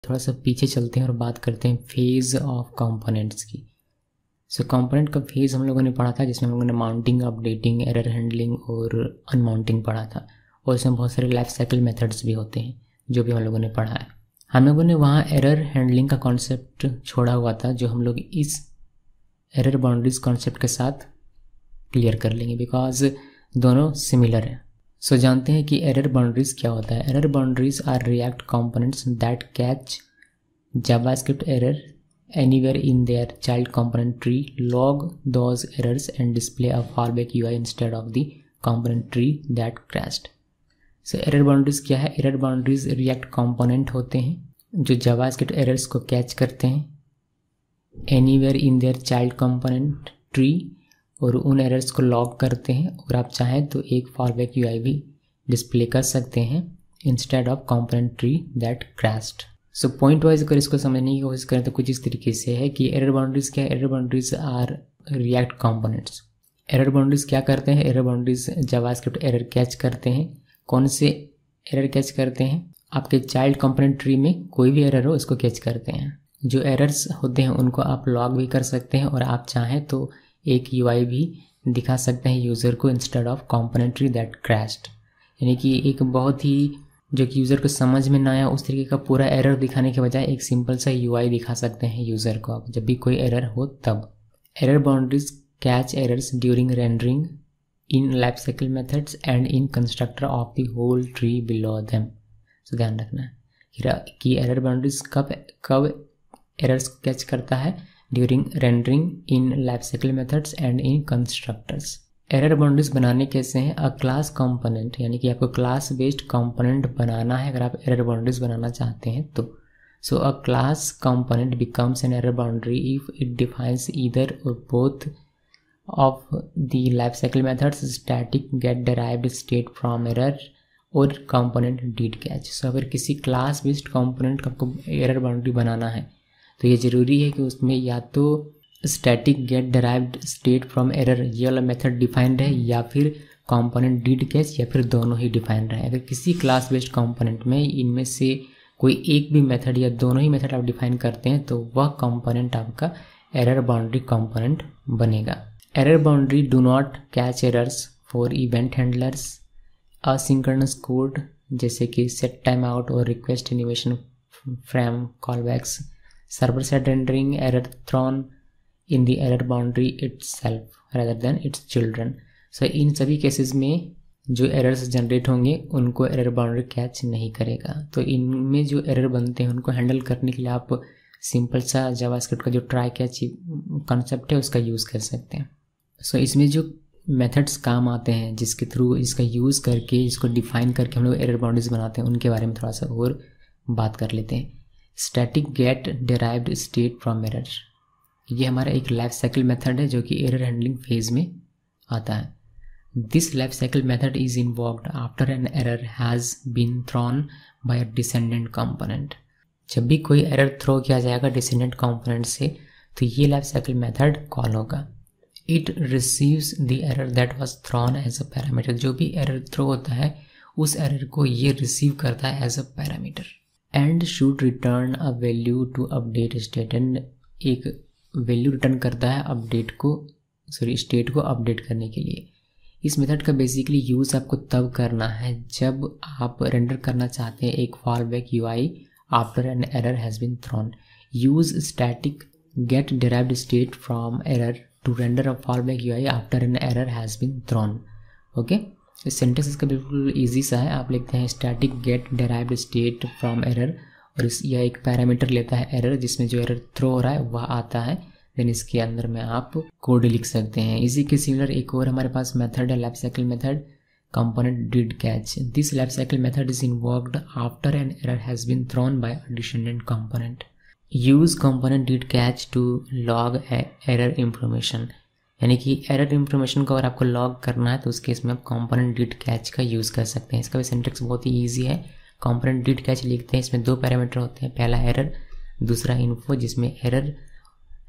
थोड़ा सा पीछे चलते हैं और बात करते हैं फेज़ ऑफ कंपोनेंट्स की। सो कंपोनेंट का फेज़ हम लोगों ने पढ़ा था, जिसमें हम लोगों ने माउंटिंग, अपडेटिंग, एरर हैंडलिंग और अनमाउंटिंग पढ़ा था, और इसमें बहुत सारे लाइफ साइकिल मेथड्स भी होते हैं जो भी हम लोगों ने पढ़ा है। हम लोगों ने वहाँ एरर हैंडलिंग का कॉन्सेप्ट छोड़ा हुआ था, जो हम लोग इस एरर बाउंड्रीज कॉन्सेप्ट के साथ क्लियर कर लेंगे, बिकॉज दोनों सिमिलर हैं। सो जानते हैं कि एरर बाउंड्रीज क्या होता है। Error boundaries are React components that catch JavaScript error anywhere in their child component tree, log those errors and display a fallback UI instead of the component tree that crashed. So error boundaries क्या है? Error boundaries react component होते हैं जो JavaScript errors को catch करते हैं anywhere in their child component tree और उन एरर्स को लॉग करते हैं, और आप चाहें तो एक फॉलबैक UI भी डिस्प्ले कर सकते हैं instead of component tree that crashed. So point wise अगर इसको समझने की कोशिश करें तो कुछ इस तरीके से है कि एरर बाउंड्रीज क्या है। Error boundaries are React components. Error boundaries क्या करते हैं? Error boundaries JavaScript error catch करते हैं। कौन से एरर कैच करते हैं? आपके चाइल्ड कंपोनेंट ट्री में कोई भी एरर हो इसको कैच करते हैं। जो एरर्स होते हैं उनको आप लॉग भी कर सकते हैं, और आप चाहें तो एक UI भी दिखा सकते हैं यूज़र को instead of component tree that crashed. यानी कि एक बहुत ही जो कि यूज़र को समझ में ना आया उस तरीके का पूरा एरर दिखाने के बजाय एक सिंपल सा UI दिखा सकते हैं यूज़र को आप जब भी कोई एरर हो तब। Error boundaries catch errors during rendering in life cycle methods and in constructor of the whole tree below them. So ध्यान रखना है कि एरर बाउंड्रीज कब एरर्स कैच करता है? During rendering in life cycle methods and in constructors. Error boundaries बनाने कैसे हैं? अ क्लास कंपोनेंट, यानी कि आपको क्लास बेस्ड कंपोनेंट बनाना है अगर आप एरर बाउंड्रीज बनाना चाहते हैं तो। So a class component becomes an error boundary if it defines either or both of the life cycle methods static get derived state from error or component did catch. So अगर किसी class based component का आपको error boundary बनाना है तो ये ज़रूरी है कि उसमें या तो static get derived state from error ये वाला मेथड डिफाइंड है, या फिर कंपोनेंट डिड कैच, या फिर दोनों ही डिफाइंड रहे। अगर किसी क्लास बेस्ड कंपोनेंट में इनमें से कोई एक भी मेथड या दोनों ही मेथड आप डिफाइन करते हैं तो वह कंपोनेंट आपका एरर बाउंड्री कंपोनेंट बनेगा। Error boundary do not catch errors for event handlers, asynchronous code जैसे कि सेट टाइम आउट और request animation frame callbacks, server side rendering, error thrown in the error boundary itself rather than its children. So इन सभी cases में जो errors generate होंगे उनको error boundary catch नहीं करेगा। तो इनमें जो एरर बनते हैं उनको हैंडल करने के लिए आप सिंपल सा जावास्क्रिप्ट का जो ट्राई कैच कॉन्सेप्ट है उसका यूज़ कर सकते हैं। सो इसमें जो मेथड्स काम आते हैं जिसके थ्रू इसका यूज़ करके इसको डिफाइन करके हम लोग एरर बाउंड्रीज बनाते हैं उनके बारे में थोड़ा सा और बात कर लेते हैं। Static get derived state from error, ये हमारा एक लाइफ साइकिल मेथड है जो कि एरर हैंडलिंग फेज में आता है। This life cycle method is involved after an error has been thrown by a descendant component. जब भी कोई एरर थ्रो किया जाएगा डिसेंडेंट कंपोनेंट से तो ये लाइफ साइकिल मेथड कॉल होगा। It receives the error that was thrown as a parameter, जो भी एरर थ्रो होता है उस एरर को ये रिसीव करता है as a parameter, and should return a value to update state, and एक वैल्यू रिटर्न करता है स्टेट को अपडेट करने के लिए। इस मेथड का बेसिकली यूज़ आपको तब करना है जब आप रेंडर करना चाहते हैं एक fallback UI after an error has been thrown. Use static get derived state from error to render a fallback UI after an error has been thrown. Okay, इस सेंटेंस इसका बिल्कुल ईजी सा है। आप लिखते हैं static get derived state from error, और यह एक पैरामीटर लेता है एरर जिसमें जो एरर थ्रो हो रहा है वह आता है, देन इसके अंदर में आप कोड लिख सकते हैं। इसी के सिमिलर एक और हमारे पास मेथड है life cycle method component did catch. This life cycle method is involved after an error has been thrown by a descendant component. Use component did catch to log error information, यानी कि error information को अगर आपको log करना है तो उस case में आप कंपोनेंट डिड कैच का यूज़ कर सकते हैं। इसका भी सिंटैक्स बहुत ही ईजी है। कंपोनेंट डिड कैच लिखते हैं, इसमें दो पैरामीटर होते हैं, पहला एरर, दूसरा इन्फो, जिसमें एरर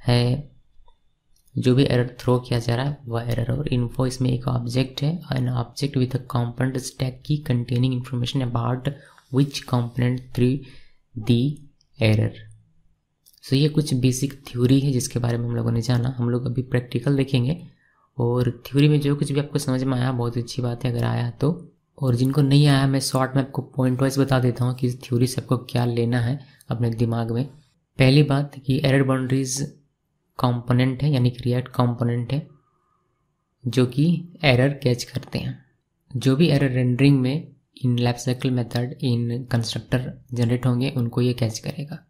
है जो भी एरर थ्रो किया जा रहा है वह एरर, और इन्फो इसमें एक ऑब्जेक्ट है, an object with a component stack की containing information about which component threw the error. So ये कुछ बेसिक थ्योरी है जिसके बारे में हम लोगों ने जाना। हम लोग अभी प्रैक्टिकल देखेंगे, और थ्योरी में जो कुछ भी आपको समझ में आया बहुत अच्छी बात है अगर आया तो, और जिनको नहीं आया मैं शॉर्ट में आपको पॉइंट वाइज बता देता हूँ कि इस थ्योरी से आपको क्या लेना है अपने दिमाग में। पहली बात कि एरर बाउंड्रीज कंपोनेंट है, यानी कि रिएक्ट कंपोनेंट है जो कि एरर कैच करते हैं। जो भी एरर रेंडरिंग में इन life cycle method in constructor generate होंगे उनको ये कैच करेगा।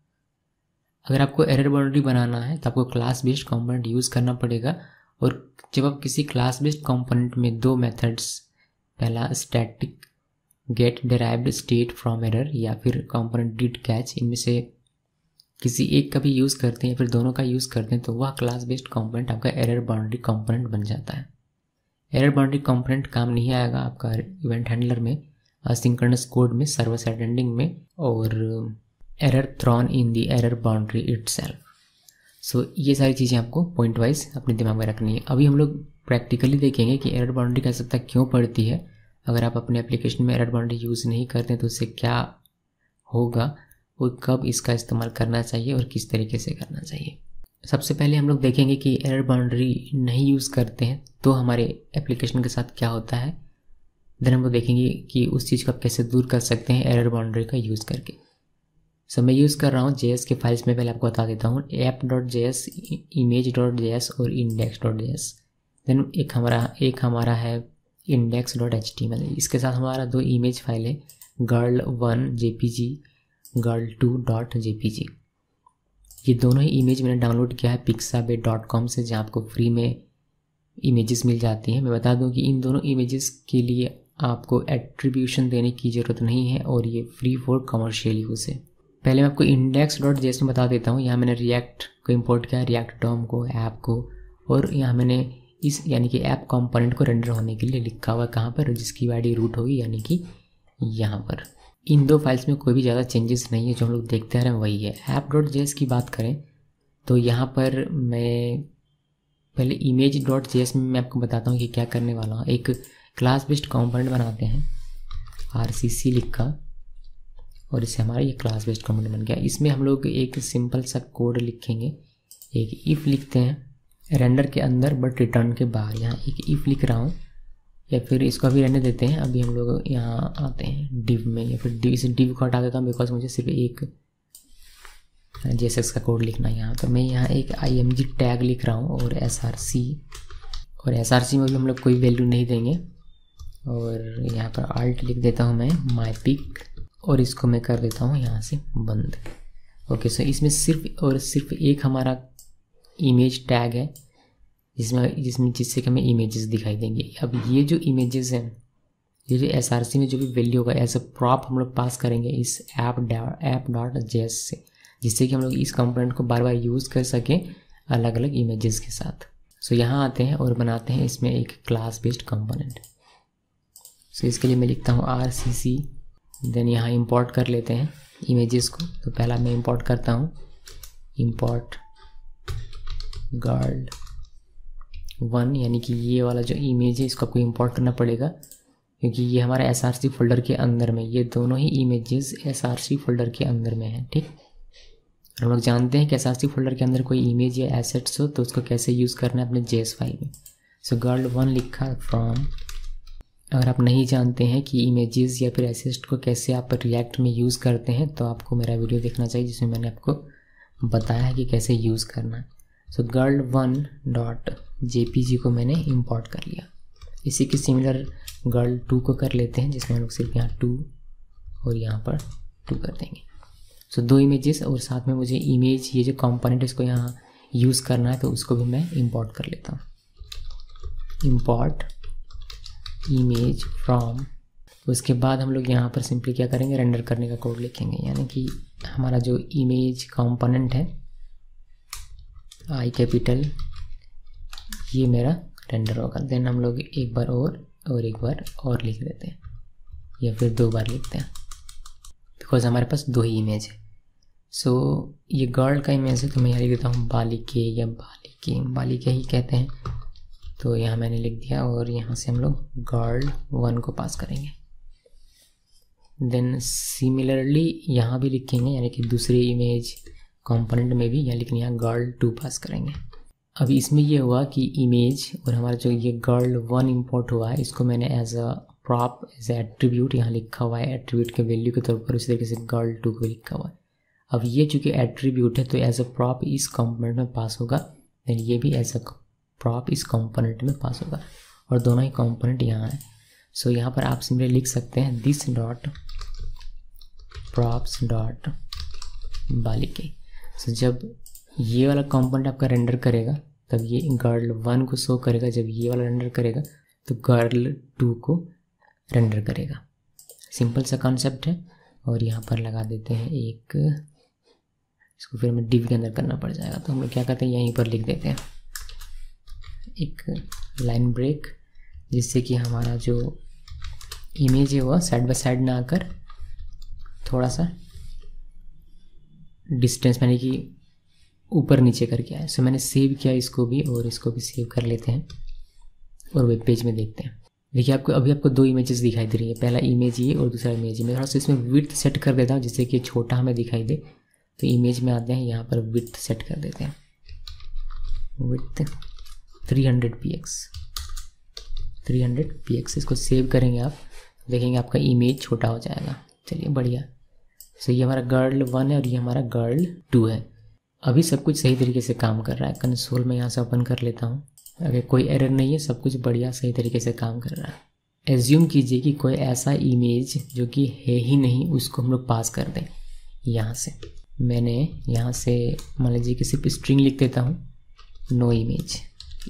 अगर आपको एरर बाउंड्री बनाना है तो आपको क्लास बेस्ड कंपोनेंट यूज़ करना पड़ेगा। और जब आप किसी क्लास बेस्ड कंपोनेंट में दो मेथड्स, पहला static get derived state from error या फिर कंपोनेंट डिड कैच, इनमें से किसी एक का भी यूज़ करते हैं या फिर दोनों का यूज़ करते हैं तो वह क्लास बेस्ड कंपोनेंट आपका एरर बाउंड्री कंपोनेंट बन जाता है। एरर बाउंड्री कंपोनेंट काम नहीं आएगा आपका इवेंट हैंडलर में, असिंक्रोनस कोड में, सर्वर साइड रेंडरिंग में, और error thrown in the error boundary itself. So ये सारी चीज़ें आपको पॉइंट वाइज अपने दिमाग में रखनी है। अभी हम लोग प्रैक्टिकली देखेंगे कि एरर बाउंड्री की आवश्यकता क्यों पड़ती है। अगर आप अपने एप्लीकेशन में एरर बाउंड्री यूज़ नहीं करते तो उससे क्या होगा, और कब इसका इस्तेमाल करना चाहिए और किस तरीके से करना चाहिए। सबसे पहले हम लोग देखेंगे कि एरर बाउंड्री नहीं यूज़ करते हैं तो हमारे एप्लीकेशन के साथ क्या होता है। देन हम लोग देखेंगे कि उस चीज़ को आप कैसे दूर कर सकते हैं एरर बाउंड्री का यूज़ करके। सो मैं यूज़ कर रहा हूँ JS के फाइल्स में, पहले आपको बता देता हूँ app.js, image.js और index.js। देन एक हमारा है index.html। इसके साथ हमारा दो इमेज फाइल है, girl1 jpg, girl2.jpg। ये दोनों ही इमेज मैंने डाउनलोड किया है pixabay.com से, जहाँ आपको फ्री में इमेजेस मिल जाती हैं। मैं बता दूं कि इन दोनों इमेजेस के लिए आपको एट्रीब्यूशन देने की ज़रूरत नहीं है और ये फ्री फॉर कमर्शियल यूज़ है। पहले मैं आपको index.js में बता देता हूँ। यहाँ मैंने रिएक्ट को इंपोर्ट किया, रिएक्ट डॉम को, ऐप को, और यहाँ मैंने इस यानी कि ऐप कंपोनेंट को रेंडर होने के लिए लिखा हुआ कहाँ पर, जिसकी आईडी रूट होगी, यानी कि यहाँ पर। इन दो फाइल्स में कोई भी ज़्यादा चेंजेस नहीं है, जो हम लोग देखते आ रहे हैं वही है। app.js की बात करें तो यहाँ पर मैं पहले image.js में मैं आपको बताता हूँ कि क्या करने वाला हूँ। एक क्लास बेस्ड कंपोनेंट बनाते हैं, RCC लिखा, और इससे हमारा ये क्लास बेस्ड कंपोनेंट बन गया। इसमें हम लोग एक सिंपल सा कोड लिखेंगे, एक इफ़ लिखते हैं रेंडर के अंदर बट रिटर्न के बाहर। यहाँ एक इफ़ लिख रहा हूँ, या फिर इसको अभी रहने देते हैं। अभी हम लोग यहाँ आते हैं डिव में, या फिर इस डिव को हटा देता हूँ बिकॉज मुझे सिर्फ एक JSX का कोड लिखना है यहाँ। तो मैं यहाँ एक img टैग लिख रहा हूँ और src, और src में भी हम लोग कोई वैल्यू नहीं देंगे, और यहाँ पर alt लिख देता हूँ मैं mypic, और इसको मैं कर देता हूँ यहाँ से बंद। ओके, सो इसमें सिर्फ और सिर्फ एक हमारा इमेज टैग है जिससे कि हमें इमेजेस दिखाई देंगे। अब ये जो इमेजेस हैं, ये जो src में जो भी वैल्यू होगा एज अ प्रॉप हम लोग पास करेंगे इस app.js से, जिससे कि हम लोग इस कंपोनेंट को बार बार यूज़ कर सकें अलग अलग इमेजेस के साथ। सो यहाँ आते हैं और बनाते हैं इसमें एक क्लास बेस्ड कंपोनेंट। सो इसके लिए मैं लिखता हूँ RCC, देन यहाँ इंपोर्ट कर लेते हैं इमेजेस को। तो पहला मैं इंपोर्ट करता हूँ, इंपोर्ट girl1, यानी कि ये वाला जो इमेज है इसको आपको इंपोर्ट करना पड़ेगा क्योंकि ये हमारा src फोल्डर के अंदर में, ये दोनों ही इमेजेस src फोल्डर के अंदर में है। ठीक, हम लोग जानते हैं कि src फोल्डर के अंदर कोई इमेज या एसेट्स हो तो उसको कैसे यूज़ करना है अपने JS फाइल में। सो girl1 लिखा फ्रॉम। अगर आप नहीं जानते हैं कि इमेजेस या फिर एसेट्स को कैसे आप रिएक्ट में यूज़ करते हैं तो आपको मेरा वीडियो देखना चाहिए जिसमें मैंने आपको बताया है कि कैसे यूज़ करना है। सो girl1.jpg को मैंने इंपोर्ट कर लिया। इसी के सिमिलर girl2 को कर लेते हैं, जिसमें हम लोग सिर्फ यहाँ 2 और यहाँ पर 2 कर देंगे। सो दो इमेजेस, और साथ में मुझे इमेज ये जो कंपोनेंट है इसको यहाँ यूज़ करना है तो उसको भी मैं इंपोर्ट कर लेता हूँ। Import image from. उसके बाद हम लोग यहाँ पर सिंपली क्या करेंगे, रेंडर करने का कोड लिखेंगे, यानी कि हमारा जो इमेज कंपोनेंट है I कैपिटल, ये मेरा रेंडर होगा। देन हम लोग एक बार और एक बार और लिख देते हैं, या फिर 2 बार लिखते हैं बिकॉज हमारे पास 2 ही इमेज है। सो ये गर्ल का इमेज है तो मैं यहाँ लिख देता हूँ बालिके या बालिके ही कहते हैं। तो यहाँ मैंने लिख दिया, और यहाँ से हम लोग girl1 को पास करेंगे। देन सिमिलरली यहाँ भी लिखेंगे, यानी कि दूसरी इमेज कंपोनेंट में भी यहाँ लिखेंगे, यहाँ girl2 पास करेंगे। अभी इसमें ये हुआ कि इमेज और हमारा जो ये girl1 इंपोर्ट हुआ है, इसको मैंने as a prop as attribute यहाँ लिखा हुआ है, एट्रीब्यूट के वैल्यू के तौर पर। उसी तरीके से girl2 को लिखा हुआ है। अब ये चूँकि एट्रीब्यूट है तो एज अ प्रॉप इस कंपोनेंट में पास होगा, देन ये भी एज अ प्रॉप इस कंपोनेंट में पास होगा, और दोनों ही कंपोनेंट यहाँ है। सो यहाँ पर आप सिंपली लिख सकते हैं दिस डॉट प्रॉप्स डॉट बालिके। सो जब ये वाला कंपोनेंट आपका रेंडर करेगा तब ये girl1 को शो करेगा, जब ये वाला रेंडर करेगा तो girl2 को रेंडर करेगा। सिंपल सा कॉन्सेप्ट है। और यहाँ पर लगा देते हैं एक, इसको फिर हमें डिव के अंदर करना पड़ जाएगा, तो हम लोग क्या करते हैं यहीं पर लिख देते हैं एक लाइन ब्रेक, जिससे कि हमारा जो इमेज है वह साइड बाय साइड ना आकर थोड़ा सा डिस्टेंस यानी कि ऊपर नीचे करके आए। सो मैंने सेव किया इसको भी, और इसको भी सेव कर लेते हैं और वेब पेज में देखते हैं। देखिए आपको अभी आपको दो इमेजेस दिखाई दे रही है, पहला इमेज ये और दूसरा इमेज। मैं थोड़ा सा इसमें विड्थ सेट कर देता हूँ जिससे कि छोटा हमें दिखाई दे। तो इमेज में आते हैं, यहाँ पर विड्थ सेट कर देते हैं, विड्थ 300 px। इसको सेव करेंगे, आप देखेंगे आपका इमेज छोटा हो जाएगा। चलिए बढ़िया। सो ये हमारा girl1 है और ये हमारा girl2 है। अभी सब कुछ सही तरीके से काम कर रहा है। कंसोल में यहाँ से ओपन कर लेता हूँ, अगर कोई एरर नहीं है, सब कुछ बढ़िया सही तरीके से काम कर रहा है। एज्यूम कीजिए कि कोई ऐसा इमेज जो कि है ही नहीं उसको हम लोग पास कर दें। यहाँ से मैंने यहाँ से मान लीजिए कि सिर्फ स्ट्रिंग लिख देता हूँ, नो इमेज।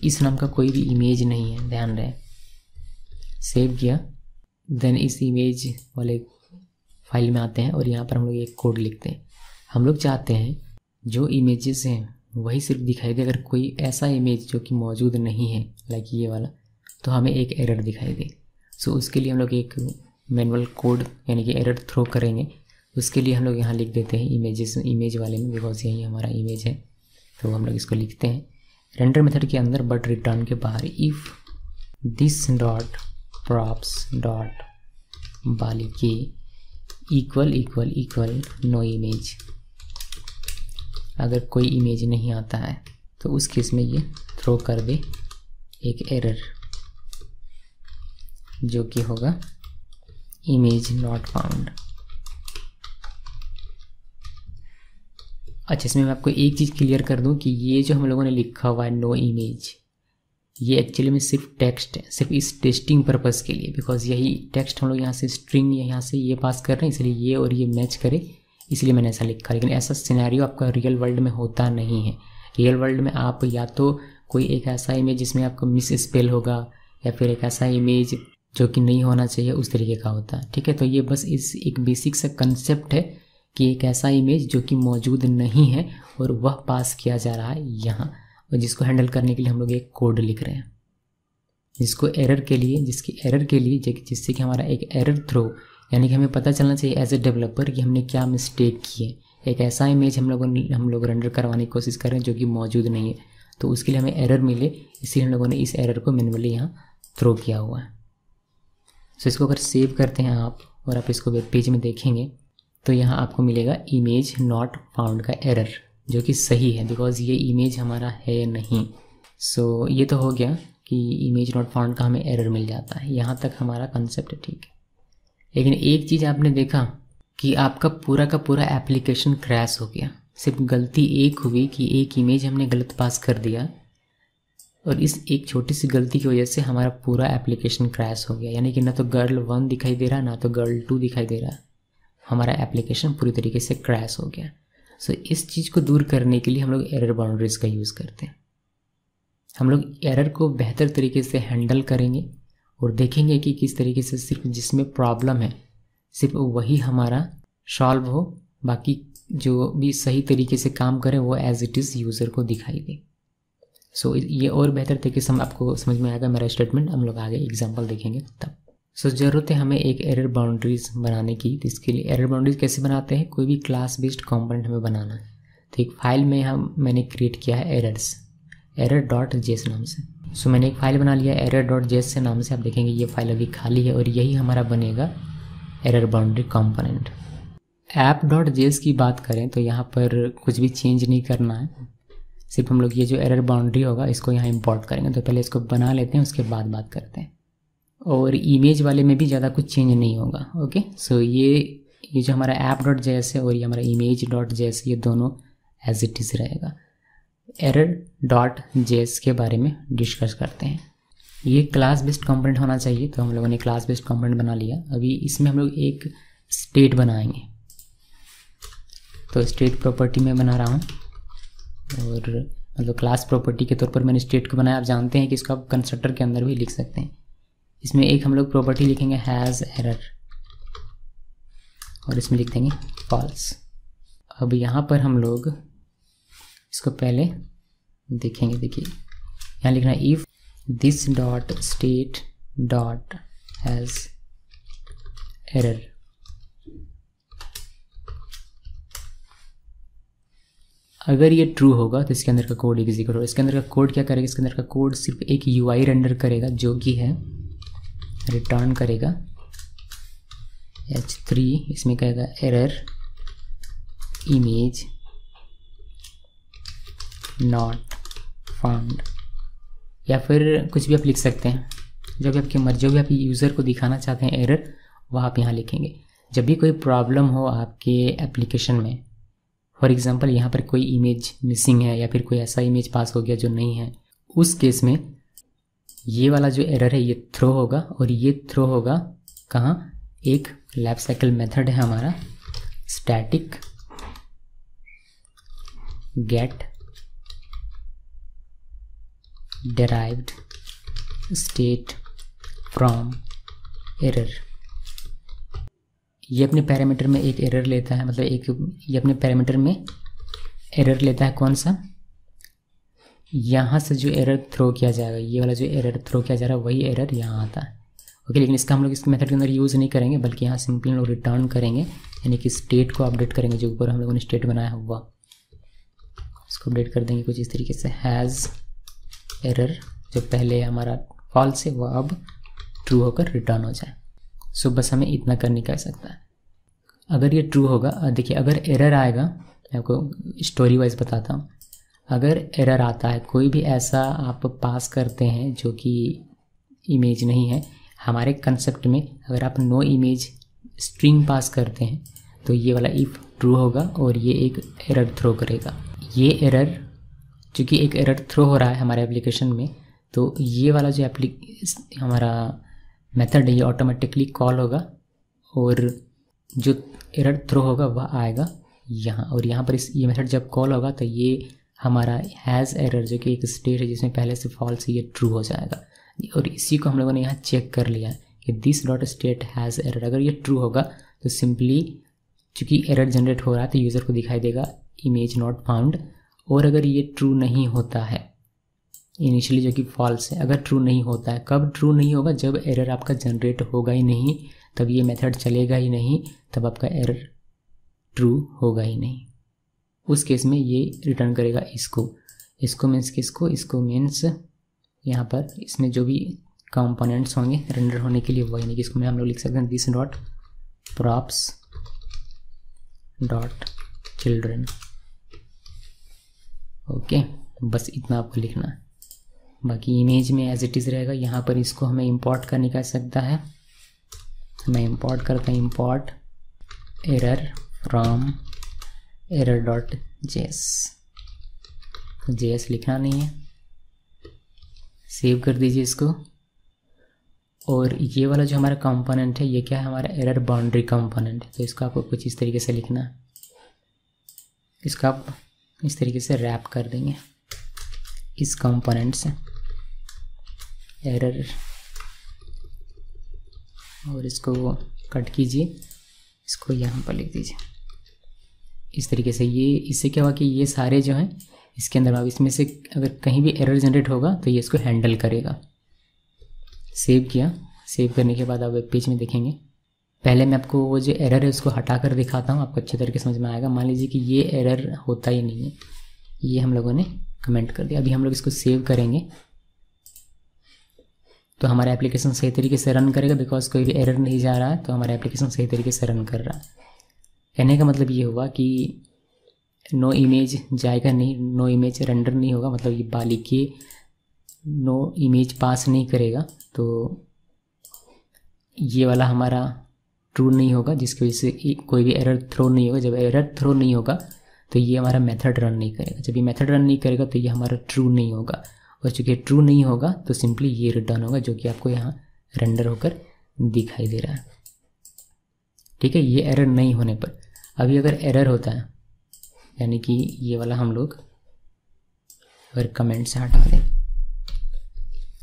इस नाम का कोई भी इमेज नहीं है, ध्यान रहे। सेव किया, देन इस इमेज वाले फाइल में आते हैं और यहाँ पर हम लोग एक कोड लिखते हैं। हम लोग चाहते हैं जो इमेजेस हैं वही सिर्फ दिखाई दे। अगर कोई ऐसा इमेज जो कि मौजूद नहीं है लाइक ये वाला, तो हमें एक एरर दिखाई दे। सो उसके लिए हम लोग एक मैनुअल कोड यानी कि एरर थ्रो करेंगे। उसके लिए हम लोग यहाँ लिख देते हैं इमेजेस, इमेज वाले में, बिकॉज यही हमारा इमेज है। तो हम लोग इसको लिखते हैं रेंडर मेथड के अंदर बट रिटर्न के बाहर, if this dot props dot बालिके equal equal equal no image. अगर कोई इमेज नहीं आता है तो उस केस में ये थ्रो कर दे एक एरर जो कि होगा इमेज नॉट फाउंड। अच्छा, इसमें मैं आपको एक चीज़ क्लियर कर दूं कि ये जो हम लोगों ने लिखा हुआ है नो इमेज, ये एक्चुअली में सिर्फ टेक्स्ट है, सिर्फ इस टेस्टिंग पर्पस के लिए। बिकॉज यही टेक्स्ट हम लोग यहाँ से स्ट्रिंग यहाँ से ये पास कर रहे हैं, इसलिए ये और ये मैच करे, इसलिए मैंने ऐसा लिखा। लेकिन ऐसा सिनेरियो आपका रियल वर्ल्ड में होता नहीं है। रियल वर्ल्ड में आप या तो कोई एक ऐसा इमेज जिसमें आपको मिस स्पेल होगा, या फिर एक ऐसा इमेज जो कि नहीं होना चाहिए, उस तरीके का होता है। ठीक है, तो ये बस इस एक बेसिक सा कंसेप्ट है कि एक ऐसा इमेज जो कि मौजूद नहीं है और वह पास किया जा रहा है यहाँ, और जिसको हैंडल करने के लिए हम लोग एक कोड लिख रहे हैं, जिसकी एरर के लिए जिससे कि हमारा एक एरर थ्रो, यानी कि हमें पता चलना चाहिए एज ए डेवलपर कि हमने क्या मिस्टेक की है। एक ऐसा इमेज हम लोग रेंडर करवाने की कोशिश कर रहे हैं जो कि मौजूद नहीं है, तो उसके लिए हमें एरर मिले, इसलिए हम लोगों ने इस एरर को मैन्युअली यहाँ थ्रो किया हुआ है। सो इसको अगर सेव करते हैं आप और आप इसको वेब पेज में देखेंगे तो यहाँ आपको मिलेगा इमेज नॉट फाउंड का एरर, जो कि सही है बिकॉज ये इमेज हमारा है नहीं। सो ये तो हो गया कि इमेज नॉट फाउंड का हमें एरर मिल जाता है। यहाँ तक हमारा कंसेप्ट ठीक है। लेकिन एक चीज़ आपने देखा कि आपका पूरा का पूरा एप्लीकेशन क्रैश हो गया। सिर्फ गलती एक हुई कि एक इमेज हमने गलत पास कर दिया, और इस एक छोटी सी गलती की वजह से हमारा पूरा एप्लीकेशन क्रैश हो गया। यानी कि ना तो girl1 दिखाई दे रहा, ना तो girl2 दिखाई दे रहा, हमारा एप्लीकेशन पूरी तरीके से क्रैश हो गया। सो इस चीज़ को दूर करने के लिए हम लोग एरर बाउंड्रीज का यूज़ करते हैं। हम लोग एरर को बेहतर तरीके से हैंडल करेंगे और देखेंगे कि किस तरीके से सिर्फ जिसमें प्रॉब्लम है सिर्फ वही हमारा सॉल्व हो, बाकी जो भी सही तरीके से काम करे वो एज इट इज़ यूज़र को दिखाई दे। सो ये और बेहतर तरीके से हम आपको समझ में आएगा मेरा स्टेटमेंट। हम लोग आगे एग्जांपल देखेंगे तब। सो ज़रूरत है हमें एक एरर बाउंड्रीज बनाने की। तो इसके लिए एरर बाउंड्रीज कैसे बनाते हैं, कोई भी क्लास बेस्ड कंपोनेंट हमें बनाना है। तो एक फाइल में मैंने क्रिएट किया है error.js नाम से। सो मैंने एक फ़ाइल बना लिया error.js से नाम से। आप देखेंगे ये फाइल अभी खाली है और यही हमारा बनेगा एरर बाउंड्री कंपोनेंट। app.js की बात करें तो यहाँ पर कुछ भी चेंज नहीं करना है, सिर्फ हम लोग ये जो एरर बाउंड्री होगा इसको यहाँ इंपोर्ट करेंगे। तो पहले इसको बना लेते हैं, उसके बाद बात करते हैं। और इमेज वाले में भी ज़्यादा कुछ चेंज नहीं होगा। ओके, सो ये जो हमारा app.js है और ये हमारा image.js ये दोनों एज इट इज़ रहेगा। error.js के बारे में डिस्कस करते हैं। ये क्लास बेस्ड कंपोनेंट होना चाहिए, तो हम लोगों ने क्लास बेस्ड कंपोनेंट बना लिया। अभी इसमें हम लोग एक स्टेट बनाएंगे, तो स्टेट प्रॉपर्टी में बना रहा हूँ, और मतलब क्लास प्रॉपर्टी के तौर पर मैंने स्टेट को बनाया। आप जानते हैं कि इसको आप कंस्ट्रक्टर के अंदर भी लिख सकते हैं। इसमें एक हम लोग प्रॉपर्टी लिखेंगे हैज़ एरर, और इसमें लिख देंगे फॉल्स। अब यहाँ पर हम लोग इसको पहले देखेंगे। देखिए यहाँ लिखना है if this dot state dot has error. अगर ये ट्रू होगा तो इसके अंदर का कोड एग्जीक्यूट होगा। इसके अंदर का कोड क्या करेगा? इसके अंदर का कोड सिर्फ एक UI रेंडर करेगा, जो कि है रिटर्न करेगा H3। इसमें कहेगा एरर इमेज नॉट फाउंड, या फिर कुछ भी आप लिख सकते हैं, जो भी आपकी मर्जी, जो भी आप यूज़र को दिखाना चाहते हैं एरर, वह आप यहाँ लिखेंगे। जब भी कोई प्रॉब्लम हो आपके एप्लीकेशन में, फॉर एग्जांपल यहाँ पर कोई इमेज मिसिंग है या फिर कोई ऐसा इमेज पास हो गया जो नहीं है, उस केस में ये वाला जो एरर है ये थ्रो होगा। और ये थ्रो होगा कहाँ? एक लाइफ साइकिल मेथड है हमारा static get derived state from error। ये अपने पैरामीटर में एक एरर लेता है, मतलब ये अपने पैरामीटर में एरर लेता है। कौन सा? यहाँ से जो एरर थ्रो किया जाएगा, ये वाला जो एरर थ्रो किया जा रहा है वही एरर यहाँ आता है। ओके, लेकिन इसका हम लोग इसके मेथड के अंदर यूज़ नहीं करेंगे, बल्कि यहाँ सिंपली हम लोग रिटर्न करेंगे, यानी कि स्टेट को अपडेट करेंगे। जो ऊपर हम लोगों ने स्टेट बनाया हुआ इसको अपडेट कर देंगे कुछ इस तरीके से, हैज़ एरर, जो पहले हमारा फॉल्स है वो अब ट्रू होकर रिटर्न हो जाए। सो बस हमें इतना करने का सकता है। अगर ये ट्रू होगा, देखिए अगर एरर आएगा, मैं आपको स्टोरी वाइज बताता हूँ। अगर एरर आता है, कोई भी ऐसा आप पास करते हैं जो कि इमेज नहीं है, हमारे कंसेप्ट में अगर आप नो इमेज स्ट्रिंग पास करते हैं तो ये वाला इफ़ ट्रू होगा और ये एक एरर थ्रो करेगा। ये एरर, चूँकि एक एरर थ्रो हो रहा है हमारे एप्लीकेशन में, तो ये वाला जो हमारा मेथड है ये ऑटोमेटिकली कॉल होगा, और जो एरर थ्रो होगा वह आएगा यहाँ। और यहाँ पर ये मेथड जब कॉल होगा तो ये हमारा हैज़ एरर, जो कि एक स्टेट है जिसमें पहले से फॉल्स है, ये ट्रू हो जाएगा। और इसी को हम लोगों ने यहाँ चेक कर लिया कि this dot state has error. अगर ये ट्रू होगा तो सिंपली चूँकि एरर जनरेट हो रहा है तो यूज़र को दिखाई देगा इमेज नॉट फाउंड। और अगर ये ट्रू नहीं होता है, इनिशियली जो कि फॉल्स है, अगर ट्रू नहीं होता है, कब ट्रू नहीं होगा? जब एरर आपका जनरेट होगा ही नहीं, तब ये मेथड चलेगा ही नहीं, तब आपका एरर ट्रू होगा ही नहीं। उस केस में ये रिटर्न करेगा इसको मीन्स किसको? इसको मीन्स यहाँ पर इसमें जो भी कंपोनेंट्स होंगे रेंडर होने के लिए वही नहीं, किसको में हम लोग लिख सकते हैं this dot props dot children. Okay, बस इतना आपको लिखना है। बाकी इमेज में एज इट इज़ रहेगा। यहाँ पर इसको हमें इंपोर्ट करने का सकता है, मैं इंपोर्ट करता हूँ import error from error dot JS. JS लिखना नहीं है, सेव कर दीजिए इसको। और ये वाला जो हमारा कंपोनेंट है ये क्या है? हमारा एरर बाउंड्री कंपोनेंट है। तो इसको आपको कुछ इस तरीके से लिखना है, इसको आप इस तरीके से रैप कर देंगे इस कंपोनेंट से एरर, और इसको कट कीजिए, इसको यहाँ पर लिख दीजिए इस तरीके से। ये इससे क्या हुआ कि ये सारे जो हैं इसके अंदर, अब इसमें से अगर कहीं भी एरर जनरेट होगा तो ये इसको हैंडल करेगा। सेव किया, सेव करने के बाद आप वेब पेज में देखेंगे। पहले मैं आपको वो जो एरर है उसको हटा कर दिखाता हूँ, आपको अच्छे तरीके समझ में आएगा। मान लीजिए कि ये एरर होता ही नहीं है, ये हम लोगों ने कमेंट कर दिया। अभी हम लोग इसको सेव करेंगे तो हमारा एप्लीकेशन सही तरीके से रन करेगा, बिकॉज कोई भी एरर नहीं जा रहा है तो हमारा एप्लीकेशन सही तरीके से रन कर रहा है। कहने का मतलब ये हुआ कि नो इमेज जाएगा नहीं, नो इमेज रेंडर नहीं होगा, मतलब ये बालिके नो इमेज पास नहीं करेगा, तो ये वाला हमारा ट्रू नहीं होगा, जिसकी वजह से कोई भी एरर थ्रो नहीं होगा। जब एरर थ्रो नहीं होगा तो ये हमारा मेथड रन नहीं करेगा। जब ये मेथड रन नहीं करेगा तो ये हमारा ट्रू नहीं होगा, और चूँकि ट्रू नहीं होगा तो सिंपली ये रिटर्न होगा, जो कि आपको यहाँ रेंडर होकर दिखाई दे रहा है। ठीक है, ये एरर नहीं होने पर। अभी अगर एरर होता है, यानी कि ये वाला हम लोग अगर कमेंट से हटा दें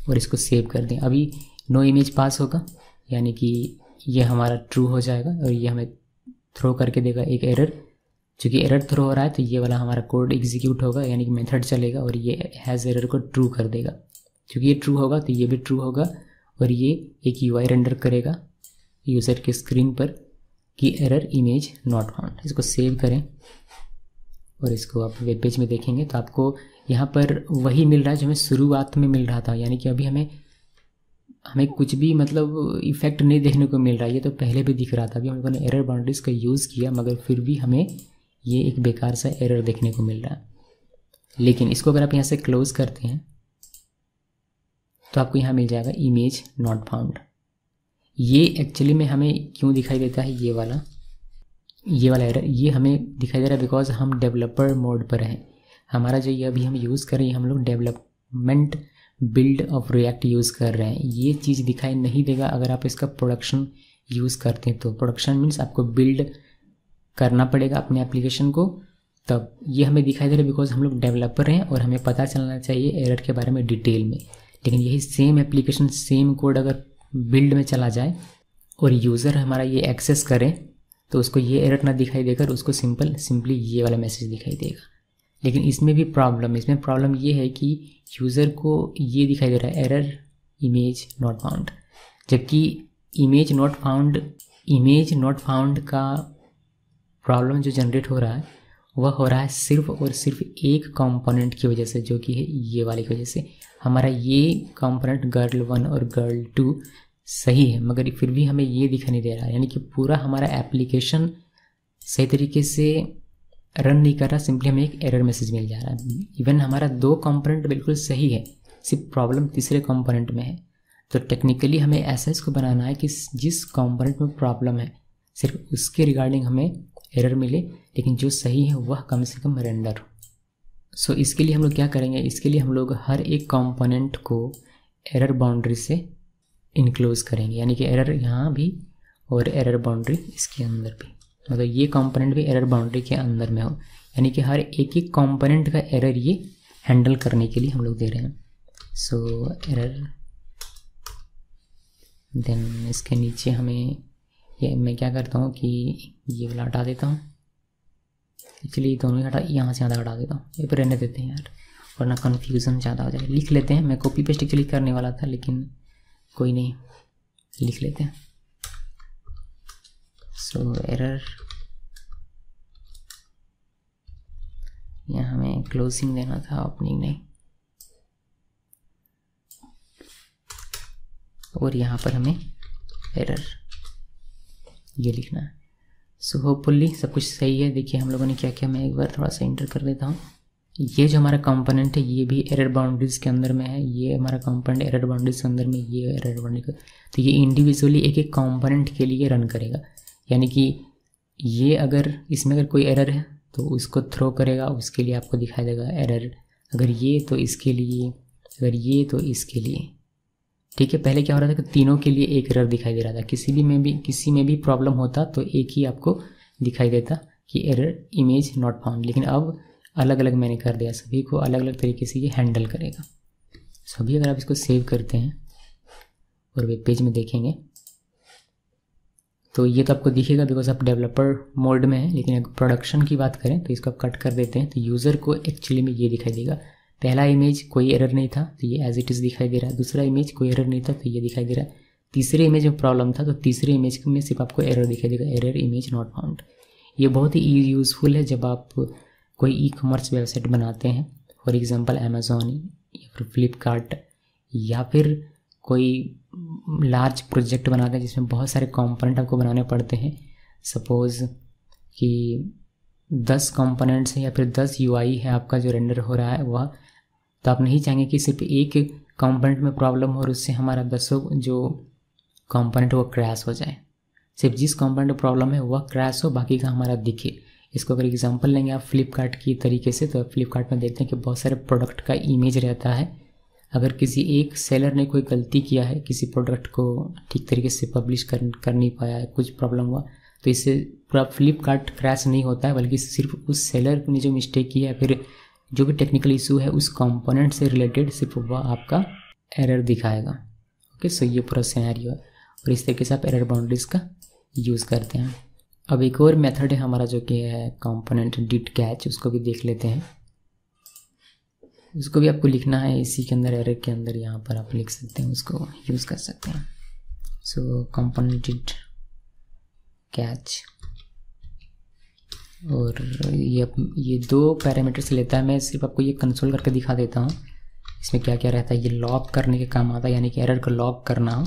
और इसको सेव कर दें, अभी नो इमेज पास होगा, यानी कि ये हमारा ट्रू हो जाएगा और ये हमें थ्रो करके देगा एक एरर। चूँकि एरर थ्रो हो रहा है तो ये वाला हमारा कोड एग्जीक्यूट होगा, यानी कि मेथड चलेगा और ये हैज़ एरर को ट्रू कर देगा। चूँकि ये ट्रू होगा तो ये भी ट्रू होगा, और ये एक यूआई रेंडर करेगा यूज़र के स्क्रीन पर कि एरर इमेज नॉट फाउंड। इसको सेव करें और इसको आप वेब पेज में देखेंगे तो आपको यहाँ पर वही मिल रहा है जो हमें शुरुआत में मिल रहा था, यानी कि अभी हमें कुछ भी मतलब इफेक्ट नहीं देखने को मिल रहा है। ये तो पहले भी दिख रहा था, अभी हम लोगों ने एरर बाउंड्रीज का यूज़ किया मगर फिर भी हमें ये एक बेकार सा एरर देखने को मिल रहा है। लेकिन इसको अगर आप यहाँ से क्लोज करते हैं तो आपको यहाँ मिल जाएगा इमेज नॉट फाउंड। ये एक्चुअली में हमें क्यों दिखाई देता है, ये वाला एरर ये हमें दिखाई दे रहा है बिकॉज हम डेवलपर मोड पर हैं। हमारा जो ये अभी हम यूज़ कर रहे हैं, हम लोग development build of react use कर रहे हैं। ये चीज़ दिखाई नहीं देगा अगर आप इसका प्रोडक्शन यूज़ करते हैं। तो प्रोडक्शन मीन्स आपको बिल्ड करना पड़ेगा अपने एप्लीकेशन को, तब ये हमें दिखाई दे रहा है बिकॉज हम लोग डेवलपर हैं और हमें पता चलना चाहिए एरर के बारे में डिटेल में। लेकिन यही सेम एप्लीकेशन सेम कोड अगर बिल्ड में चला जाए और यूज़र हमारा ये एक्सेस करे तो उसको ये एरर ना दिखाई देकर उसको सिंपली ये वाला मैसेज दिखाई देगा। लेकिन इसमें प्रॉब्लम ये है कि यूज़र को ये दिखाई दे रहा है एरर इमेज नॉट फाउंड, जबकि इमेज नॉट फाउंड का प्रॉब्लम जो जनरेट हो रहा है वह हो रहा है सिर्फ और सिर्फ एक कंपोनेंट की वजह से, जो कि है ये वाले की वजह से। हमारा ये कंपोनेंट गर्ल 1 और गर्ल 2 सही है मगर फिर भी हमें ये दिखाई नहीं दे रहा है, यानी कि पूरा हमारा एप्लीकेशन सही तरीके से रन नहीं कर रहा, सिंपली हमें एक एरर मैसेज मिल जा रहा है। इवन हमारा 2 कंपोनेंट बिल्कुल सही है, सिर्फ प्रॉब्लम तीसरे कंपोनेंट में है। तो टेक्निकली हमें ऐसा इसको बनाना है कि जिस कंपोनेंट में प्रॉब्लम है सिर्फ उसके रिगार्डिंग हमें एरर मिले, लेकिन जो सही है वह कम से कम रेंडर हो। सो इसके लिए हम लोग क्या करेंगे, इसके लिए हम लोग हर एक कंपोनेंट को एरर बाउंड्री से इनक्लोज करेंगे, यानी कि एरर यहाँ भी और एरर बाउंड्री इसके अंदर भी, मतलब ये कंपोनेंट भी एरर बाउंड्री के अंदर में हो, यानी कि हर एक एक कंपोनेंट का एरर ये हैंडल करने के लिए हम लोग दे रहे हैं। सो एरर, देन इसके नीचे हमें ये मैं क्या करता हूँ कि ये वाला हटा देता हूँ, एक्चुअली दोनों ही यहाँ से ज़्यादा हटा देता हूँ, ये पर रहने देते हैं यार वरना कन्फ्यूज़न ज़्यादा हो जाएगा। लिख लेते हैं, मैं कॉपी पेस्ट एक्चुअली करने वाला था लेकिन कोई नहीं, लिख लेते हैं। सो एरर, यहाँ हमें क्लोजिंग देना था, ओपनिंग नहीं, और यहाँ पर हमें एरर ये लिखना है। सो होपफुली सब कुछ सही है। देखिए हम लोगों ने क्या किया, मैं एक बार थोड़ा सा इंटर कर देता हूँ। ये जो हमारा कंपोनेंट है ये भी एरर बाउंड्रीज के अंदर में है, ये हमारा कंपोनेंट एरर बाउंड्रीज के अंदर में, ये एरर बाउंड्री का, तो ये इंडिविजुअली एक एक कंपोनेंट के लिए रन करेगा, यानी कि ये अगर इसमें अगर कोई एरर है तो उसको थ्रो करेगा, उसके लिए आपको दिखाई देगा एरर, अगर ये तो इसके लिए, अगर ये तो इसके लिए। ठीक है, पहले क्या हो रहा था कि तीनों के लिए एक एरर दिखाई दे रहा था, किसी में भी प्रॉब्लम होता तो एक ही आपको दिखाई देता कि एरर इमेज नॉट फाउंड, लेकिन अब अलग अलग मैंने कर दिया, सभी को अलग अलग तरीके से ये हैंडल करेगा। सभी अगर आप इसको सेव करते हैं और वेब पेज में देखेंगे तो ये तो आपको दिखेगा बिकॉज आप डेवलपर मोड में है, लेकिन अगर प्रोडक्शन की बात करें तो इसको आप कट कर देते हैं तो यूज़र को एक्चुअली में ये दिखाई देगा। पहला इमेज कोई एरर नहीं था तो ये एज इट इज़ दिखाई दे रहा है, दूसरा इमेज कोई एरर नहीं था तो ये दिखाई दे रहा है, तीसरे इमेज में प्रॉब्लम था तो तीसरे इमेज में सिर्फ आपको एरर दिखाई देगा, एरर इमेज नॉट फाउंड। ये बहुत ही यूज़फुल है जब आप कोई ई कॉमर्स वेबसाइट बनाते हैं, फॉर एग्जांपल अमेज़ॉन या फिर फ्लिपकार्ट या फिर कोई लार्ज प्रोजेक्ट बनाते हैं जिसमें बहुत सारे कंपोनेंट आपको बनाने पड़ते हैं, सपोज़ कि 10 कंपोनेंट्स हैं या फिर 10 UI है आपका जो रेंडर हो रहा है वह, तो आप नहीं चाहेंगे कि सिर्फ एक कंपोनेंट में प्रॉब्लम हो और उससे हमारा 10 जो कंपोनेंट वो क्रैश हो जाए। सिर्फ जिस कंपोनेंट में प्रॉब्लम है वह क्रैश हो, बाकी का हमारा दिखे। इसको अगर एग्जांपल लेंगे आप फ्लिपकार्ट की तरीके से, तो फ्लिपकार्ट में देखते हैं कि बहुत सारे प्रोडक्ट का इमेज रहता है। अगर किसी एक सेलर ने कोई गलती किया है, किसी प्रोडक्ट को ठीक तरीके से पब्लिश कर नहीं पाया है, कुछ प्रॉब्लम हुआ, तो इससे पूरा फ्लिपकार्ट क्रैश नहीं होता है, बल्कि सिर्फ उस सेलर ने जो मिस्टेक की है, फिर जो भी टेक्निकल इशू है उस कंपोनेंट से रिलेटेड सिर्फ वह आपका एरर दिखाएगा। ओके, सो ये पूरा सिनेरियो है और इस तरीके से आप एरर बाउंड्रीज का यूज़ करते हैं। अब एक और मेथड है हमारा जो कि है कंपोनेंट डिड कैच, उसको भी देख लेते हैं। उसको भी आपको लिखना है इसी के अंदर, एरर के अंदर, यहाँ पर आप लिख सकते हैं, उसको यूज़ कर सकते हैं। सो कंपोनेंट डिड कैच, और ये 2 पैरामीटर्स लेता है। मैं सिर्फ आपको ये कंसोल करके दिखा देता हूँ इसमें क्या क्या रहता है। ये लॉग करने के काम आता है, यानी कि एरर को लॉग करना हो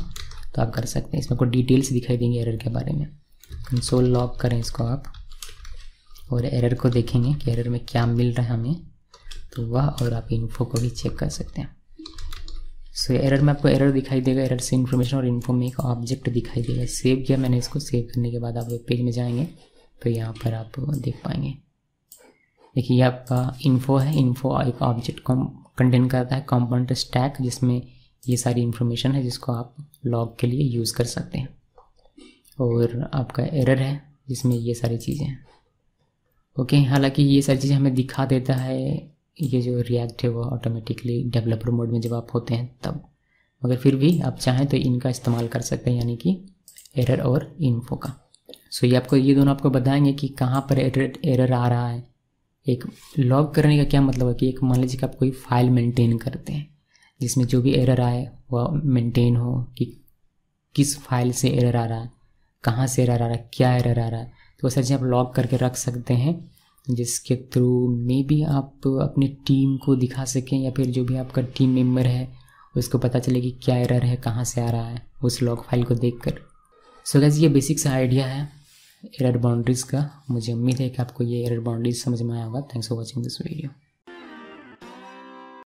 तो आप कर सकते हैं। इसमें आपको डिटेल्स दिखाई देंगे एरर के बारे में। कंसोल लॉग करें इसको आप और एरर को देखेंगे कि एरर में क्या मिल रहा है हमें, तो वह, और आप इन्फो को भी चेक कर सकते हैं। सो एरर में आपको एरर दिखाई देगा, एरर से इन्फॉर्मेशन और इन्फो में एक ऑब्जेक्ट दिखाई देगा। सेव किया मैंने इसको, सेव करने के बाद आप वेब पेज में जाएंगे तो यहाँ पर आप देख पाएंगे। देखिए ये आपका इन्फो है। इन्फो एक ऑब्जेक्ट को कंटेन करता है, कंपोनेंट स्टैक, जिसमें ये सारी इन्फॉर्मेशन है जिसको आप लॉग के लिए यूज़ कर सकते हैं। और आपका एरर है जिसमें ये सारी चीज़ें हैं। ओके, हालांकि ये सारी चीज़ें हमें दिखा देता है ये जो रिएक्ट है वो ऑटोमेटिकली डेवलपर मोड में जब आप होते हैं तब, मगर फिर भी आप चाहें तो इनका इस्तेमाल कर सकते हैं, यानी कि एरर और इन्फो का। सो ये दोनों आपको बताएंगे कि कहाँ पर एरर आ रहा है। एक लॉग करने का क्या मतलब है कि एक मान लीजिए कि आप कोई फाइल मेंटेन करते हैं जिसमें जो भी एरर आए वह मेंटेन हो, कि किस फाइल से एरर आ रहा है, कहाँ से एरर आ रहा है, क्या एरर आ रहा है, तो वो सारी चीज़ें आप लॉग करके रख सकते हैं, जिसके थ्रू मे बी आप अपनी टीम को दिखा सकें या फिर जो भी आपका टीम मेंबर है उसको पता चले कि क्या एरर है, कहाँ से आ रहा है, उस लॉग फाइल को देखकर। सो गाइस, ये बेसिक सा आइडिया है एरर बाउंड्रीज़ का। मुझे उम्मीद है कि आपको ये एरर बाउंड्रीज समझ में आया होगा। Thanks for watching this video.